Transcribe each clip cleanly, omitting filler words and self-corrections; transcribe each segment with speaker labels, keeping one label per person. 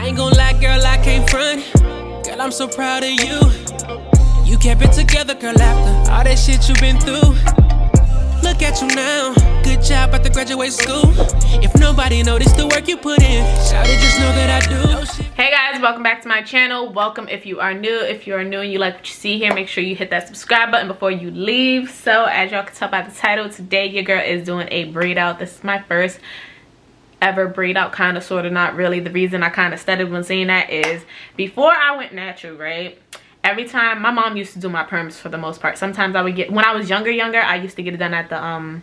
Speaker 1: ain't gon' lie, girl, I can't front. Girl, I'm so proud of you. You kept it together, girl, after all that shit you been through. Look at you now, good job at the graduate school. If nobody noticed the work you put in, shout it, just know that I do.
Speaker 2: Hey guys, welcome back to my channel. Welcome if you are new. If you are new and you like what you see here, make sure you hit that subscribe button before you leave. So as y'all can tell by the title, today your girl is doing a braid out. This is my first ever braid out, kind of, sort of, not really. The reason I kind of stuttered when saying that is before I went natural, right? Every time, my mom used to do my perms for the most part. Sometimes I would get, when I was younger, I used to get it done at the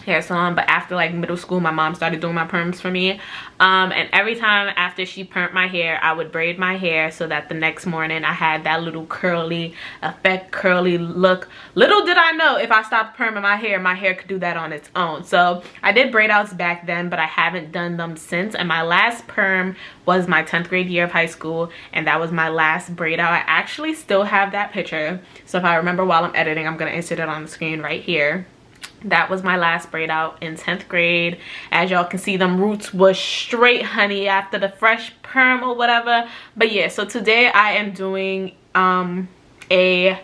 Speaker 2: hair salon, but after like middle school, my mom started doing my perms for me. And every time after she permed my hair, I would braid my hair so that the next morning I had that little curly effect, curly look. Little did I know, if I stopped perming my hair could do that on its own. So I did braid outs back then, but I haven't done them since. And my last perm was my 10th grade year of high school, and that was my last braid out. I actually still have that picture, so if I remember while I'm editing, I'm gonna insert it on the screen right here. That was my last braid out in 10th grade. As y'all can see, them roots was straight, honey, after the fresh perm or whatever. But yeah, so today I am doing a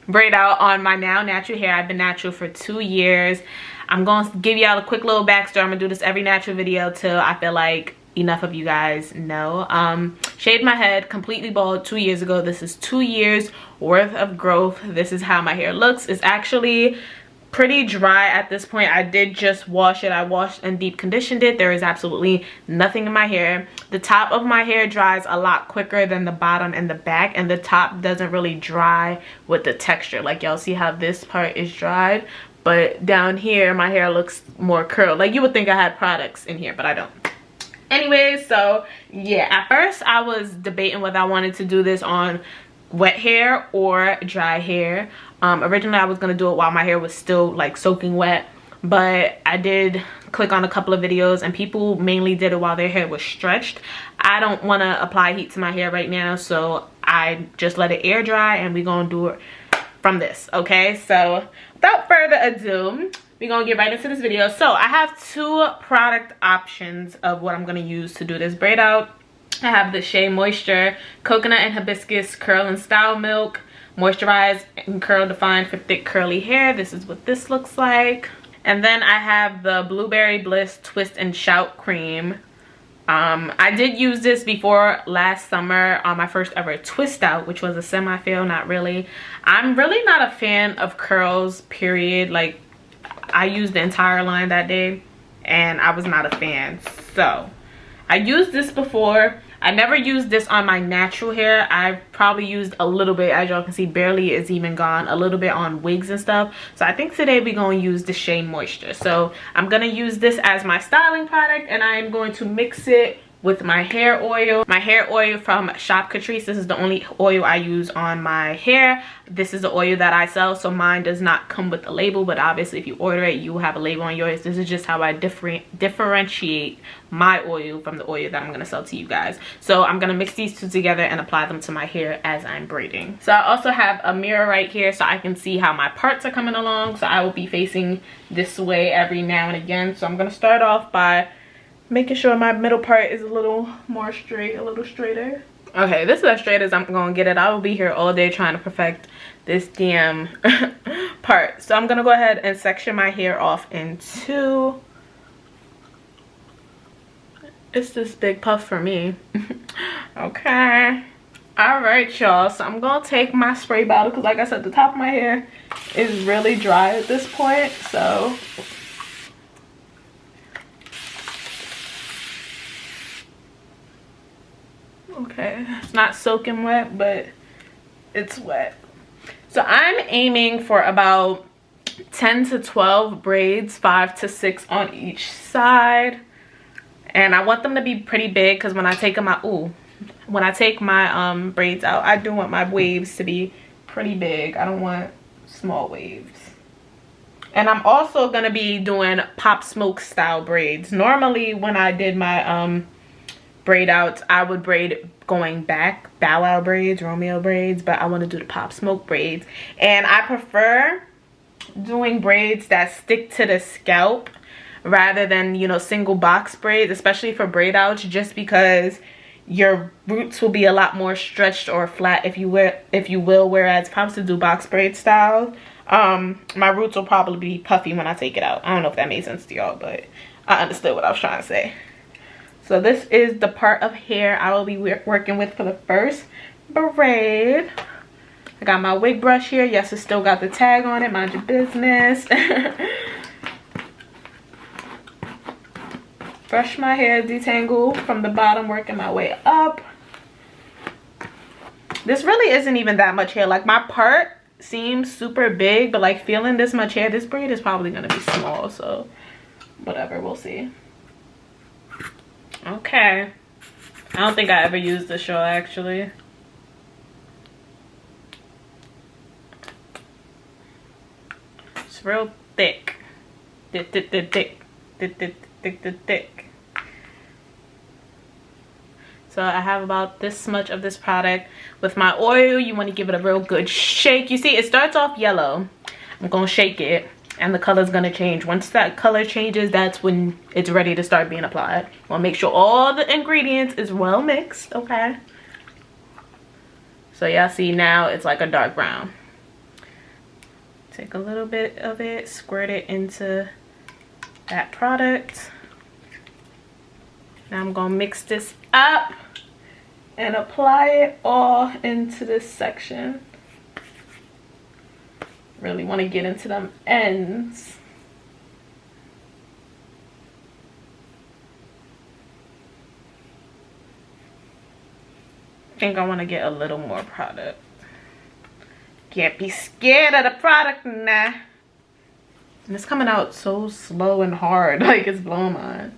Speaker 2: braid out on my now natural hair. I've been natural for 2 years. I'm going to give y'all a quick little backstory. I'm going to do this every natural video till I feel like enough of you guys know. Shaved my head completely bald 2 years ago. This is 2 years worth of growth. This is how my hair looks. It's actually pretty dry at this point. I did just wash it. I washed and deep conditioned it. There is absolutely nothing in my hair. The top of my hair dries a lot quicker than the bottom and the back, and the top doesn't really dry with the texture. Like, y'all see how this part is dried, but down here my hair looks more curled. Like, you would think I had products in here, but I don't. Anyways, so yeah, at first I was debating whether I wanted to do this on wet hair or dry hair. Originally I was gonna do it while my hair was still like soaking wet, but I did click on a couple of videos and people mainly did it while their hair was stretched. I don't want to apply heat to my hair right now, so I just let it air dry, and we're gonna do it from this. Okay, so without further ado, we're gonna get right into this video. So I have two product options of what I'm gonna use to do this braid out. I have the Shea Moisture Coconut and Hibiscus Curl and Style Milk Moisturize and Curl Defined for thick curly hair. This is what this looks like. And then I have the Blueberry Bliss Twist and Shout Cream. I did use this before last summer on my first ever twist out, which was a semi-fail, not really. I'm really not a fan of curls, period. Like, I used the entire line that day and I was not a fan. So I used this before. I never used this on my natural hair. I've probably used a little bit, as y'all can see, barely is even gone, a little bit on wigs and stuff. So I think today we're going to use the Shea Moisture. So I'm going to use this as my styling product, and I am going to mix it with my hair oil. My hair oil from Shantrice. This is the only oil I use on my hair. This is the oil that I sell, so mine does not come with a label, but obviously if you order it, you will have a label on yours. This is just how I differentiate my oil from the oil that I'm gonna sell to you guys. So I'm gonna mix these two together and apply them to my hair as I'm braiding. So I also have a mirror right here so I can see how my parts are coming along. So I will be facing this way every now and again. So I'm gonna start off by making sure my middle part is a little more straight, a little straighter. Okay, this is as straight as I'm gonna get it. I will be here all day trying to perfect this damn part. So I'm gonna go ahead and section my hair off in two. It's this big puff for me. Okay. All right, y'all. So I'm gonna take my spray bottle, because like I said, the top of my hair is really dry at this point. So okay, it's not soaking wet, but it's wet. So I'm aiming for about 10 to 12 braids, 5 to 6 on each side, and I want them to be pretty big, because when I take them out, when I take my braids out, I do want my waves to be pretty big. I don't want small waves. And I'm also gonna be doing pop smoke style braids. Normally when I did my braid outs, I would braid going back, Bow Wow braids, Romeo braids, but I want to do the pop smoke braids. And I prefer doing braids that stick to the scalp rather than, you know, single box braids, especially for braid outs, just because your roots will be a lot more stretched or flat, if you will, whereas if I was to do box braid style, my roots will probably be puffy when I take it out. I don't know if that made sense to y'all, but I understood what I was trying to say. So this is the part of hair I will be working with for the first braid. I got my wig brush here. Yes, it's still got the tag on it, mind your business. Brush my hair, detangle from the bottom, working my way up. This really isn't even that much hair. Like, my part seems super big, but like feeling this much hair, this braid is probably gonna be small, so whatever, we'll see. Okay, I don't think I ever used this shawl actually. It's real thick. Thick. So I have about this much of this product. With my oil, you want to give it a real good shake. You see, it starts off yellow. I'm gonna shake it and the color's gonna change. Once that color changes, that's when it's ready to start being applied. Want to make sure all the ingredients is well mixed, okay? So y'all see now it's like a dark brown. Take a little bit of it, squirt it into that product. Now I'm gonna mix this up and apply it all into this section. Really want to get into them ends. I think I want to get a little more product. Can't be scared of the product now. And it's coming out so slow and hard, like it's blowing mine.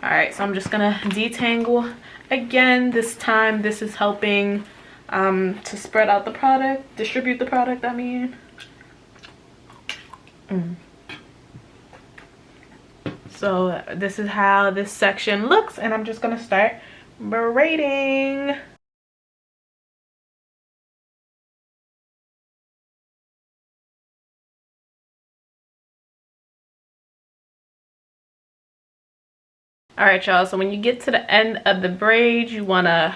Speaker 2: Alright, so I'm just gonna detangle again. This time this is helping to spread out the product, distribute the product, I mean. So this is how this section looks, and I'm just gonna start braiding. Alright y'all, so when you get to the end of the braid, you want to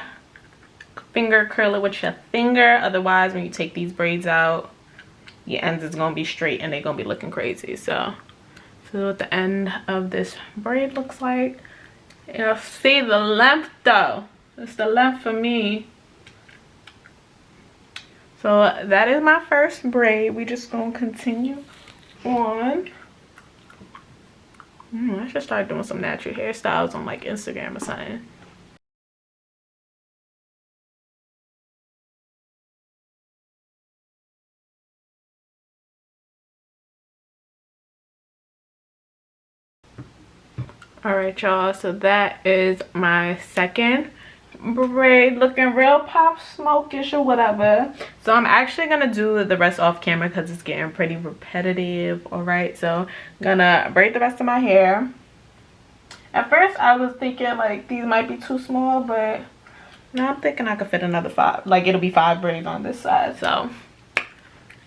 Speaker 2: finger curl it with your finger. Otherwise, when you take these braids out, your ends is going to be straight and they're going to be looking crazy. So what the end of this braid looks like. You'll see the length though. It's the length for me. So that is my first braid. We just going to continue on. I should start doing some natural hairstyles on like Instagram or something. Alright y'all, so that is my second braid, looking real pop smokish or whatever. So I'm actually gonna do the rest off camera because it's getting pretty repetitive. Alright, so I'm gonna braid the rest of my hair. At first I was thinking like these might be too small, but now I'm thinking I could fit another 5. Like it'll be 5 braids on this side, so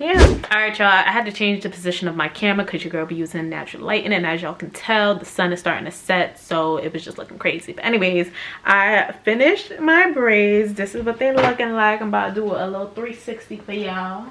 Speaker 2: yeah. Alright y'all, I had to change the position of my camera because your girl be using natural lighting, and as y'all can tell, the sun is starting to set, so it was just looking crazy. But anyways, I finished my braids. This is what they're looking like. I'm about to do a little 360 for y'all.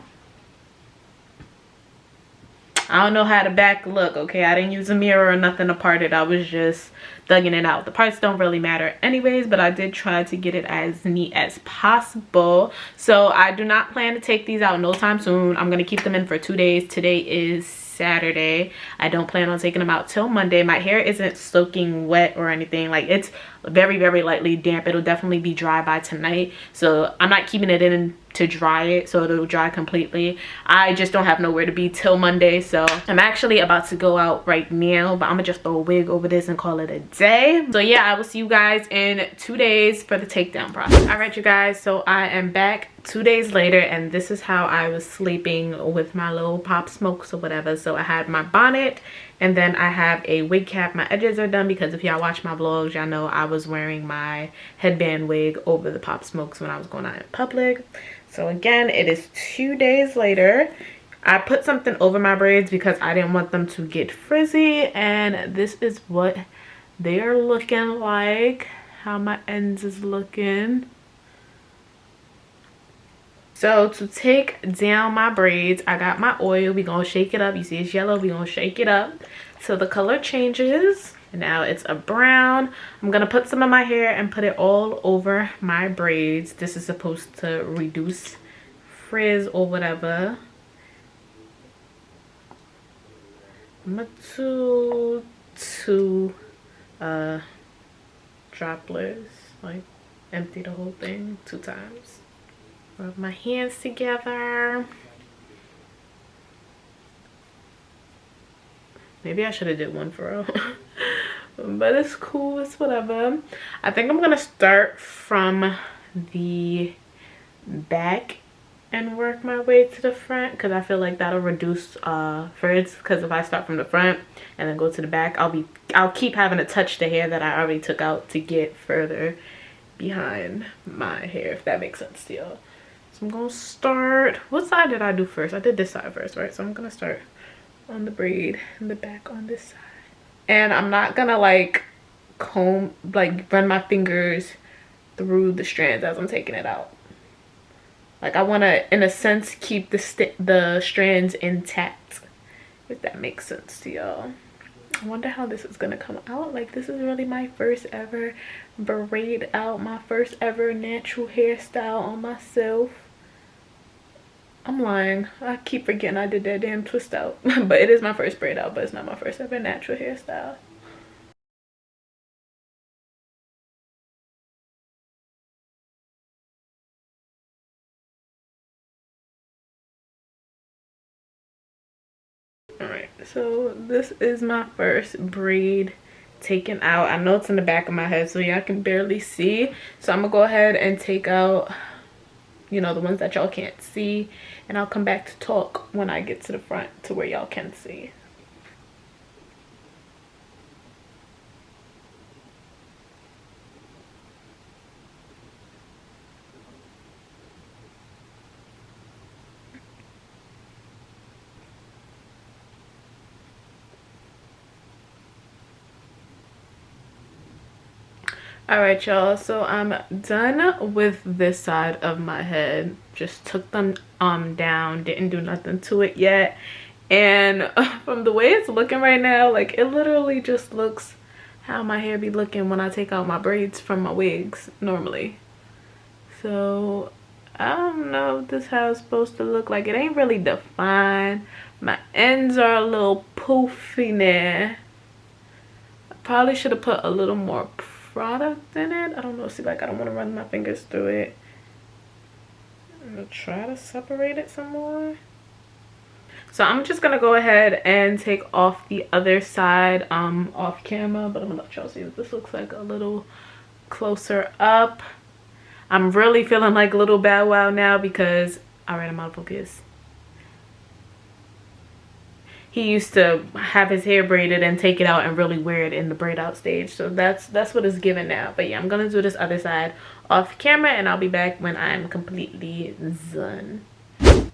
Speaker 2: I don't know how the back look, okay? I didn't use a mirror or nothing to part it. I was just thugging it out. The parts don't really matter anyways, but I did try to get it as neat as possible. So I do not plan to take these out no time soon. I'm gonna keep them in for 2 days. Today is Saturday. I don't plan on taking them out till Monday. My hair isn't soaking wet or anything. Like it's very, very lightly damp. It'll definitely be dry by tonight. So I'm not keeping it in to dry it so it'll dry completely. I just don't have nowhere to be till Monday, so I'm actually about to go out right now, but I'm gonna just throw a wig over this and call it a day. So yeah, I will see you guys in 2 days for the takedown process. All right you guys, so I am back 2 days later, and this is how I was sleeping with my little pop smokes or whatever. So I had my bonnet, and then I have a wig cap. My edges are done because if y'all watch my vlogs, y'all know I was wearing my headband wig over the pop smokes when I was going out in public. So again, it is 2 days later. I put something over my braids because I didn't want them to get frizzy, and this is what they're looking like, how my ends is looking. So to take down my braids, I got my oil. We gonna shake it up. You see it's yellow, we gonna shake it up till the color changes. And now it's a brown. I'm gonna put some of my hair and put it all over my braids. This is supposed to reduce frizz or whatever. I'm gonna do two droplets, like empty the whole thing 2 times. Rub my hands together. Maybe I should have did one for real. But it's cool, it's whatever. I think I'm gonna start from the back and work my way to the front, because I feel like that'll reduce frizz. Because if I start from the front and then go to the back, I'll keep having to touch the hair that I already took out to get further behind my hair, if that makes sense to y'all. So I'm gonna start, what side did I do first? I did this side first, right? So I'm gonna start on the braid and the back on this side. And I'm not gonna like comb, like run my fingers through the strands as I'm taking it out. Like I wanna, in a sense, keep the strands intact, if that makes sense to y'all. I wonder how this is gonna come out. Like, this is really my first ever braid out, my first ever natural hairstyle on myself. I'm lying, I keep forgetting I did that damn twist out. But it is my first braid out, but it's not my first ever natural hairstyle. Alright, so this is my first braid taken out. I know it's in the back of my head, so y'all can barely see. So I'm gonna go ahead and take out, you know, the ones that y'all can't see. And I'll come back to talk when I get to the front to where y'all can see. All right, y'all, so I'm done with this side of my head. Just took them down, didn't do nothing to it yet. And from the way it's looking right now, like, it literally just looks how my hair be looking when I take out my braids from my wigs normally. So I don't know if this is how it's supposed to look. Like, it ain't really defined. My ends are a little poofy now. I probably should have put a little more product in it. I don't know, see, like, I don't want to run my fingers through it. I'm gonna try to separate it some more. So I'm just gonna go ahead and take off the other side off camera, but I'm gonna let y'all see what this looks like a little closer up. I'm really feeling like Little Bow Wow now because, all right, I'm out of focus. He used to have his hair braided and take it out and really wear it in the braid out stage. So that's what it's giving now. But yeah, I'm gonna do this other side off camera and I'll be back when I'm completely done.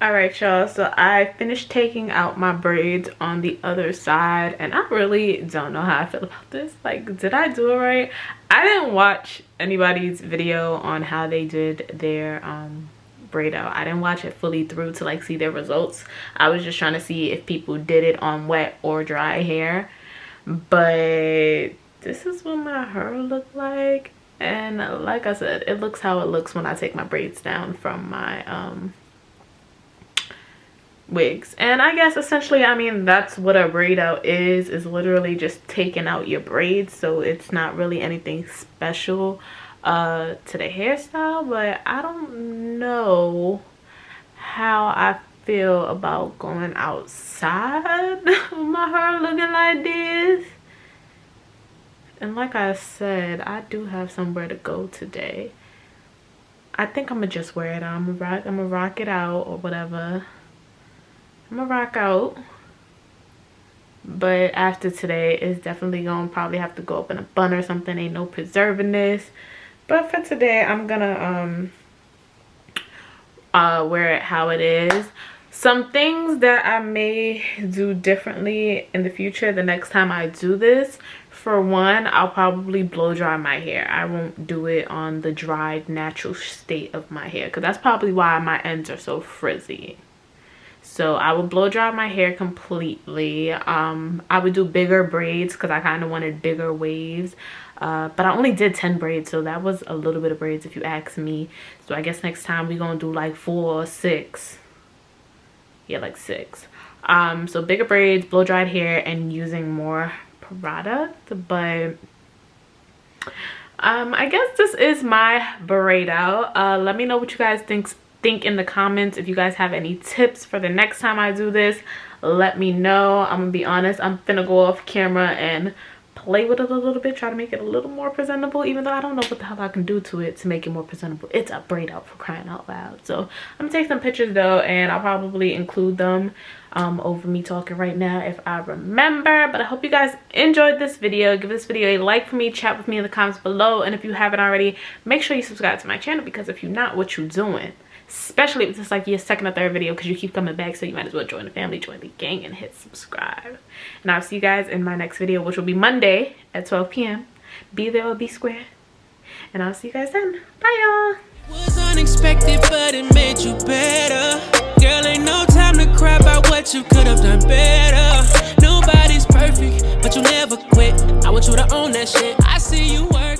Speaker 2: All right, y'all, so I finished taking out my braids on the other side and I really don't know how I feel about this. Like, did I do it right? I didn't watch anybody's video on how they did their braid out. I didn't watch it fully through to like see their results. I was just trying to see if people did it on wet or dry hair. But this is what my hair looked like, and like I said, it looks how it looks when I take my braids down from my wigs. And I guess essentially, I mean, that's what a braid out is literally just taking out your braids. So it's not really anything special to the hairstyle, but I don't know how I feel about going outside with my hair looking like this. And like I said, I do have somewhere to go today. I think I'm gonna just wear it out. I'm gonna rock it out or whatever. I'm gonna rock out. But after today, it's definitely gonna probably have to go up in a bun or something. Ain't no preserving this. But for today, I'm gonna wear it how it is. Some things that I may do differently in the future the next time I do this. for one, I'll probably blow dry my hair. I won't do it on the dried natural state of my hair, because that's probably why my ends are so frizzy. So I would blow dry my hair completely. I would do bigger braids because I kind of wanted bigger waves. But I only did 10 braids, so that was a little bit of braids if you ask me. So I guess next time we're gonna do like 4 or 6. Yeah, like 6. So bigger braids, blow dried hair, and using more product. But I guess this is my braid out. Let me know what you guys think in the comments. If you guys have any tips for the next time I do this, let me know. I'm gonna be honest, I'm finna go off camera and play with it a little bit, try to make it a little more presentable, even though I don't know what the hell I can do to it to make it more presentable. It's a braid out, for crying out loud. So I'm gonna take some pictures though, and I'll probably include them over me talking right now if I remember. But I hope you guys enjoyed this video. Give this video a like for me, chat with me in the comments below, and if you haven't already, make sure you subscribe to my channel, because if you're not, what you doing? Especially if it's like your second or third video, because you keep coming back, so you might as well join the family, join the gang, and hit subscribe. And I'll see you guys in my next video, which will be Monday at 12 p.m. Be there or be square, and I'll see you guys then. Bye, y'all.
Speaker 1: Was unexpected, but it made you better. Girl, ain't no time to cry about what you could have done better. Nobody's perfect, but you never quit. I want you to own that shit. I see you work.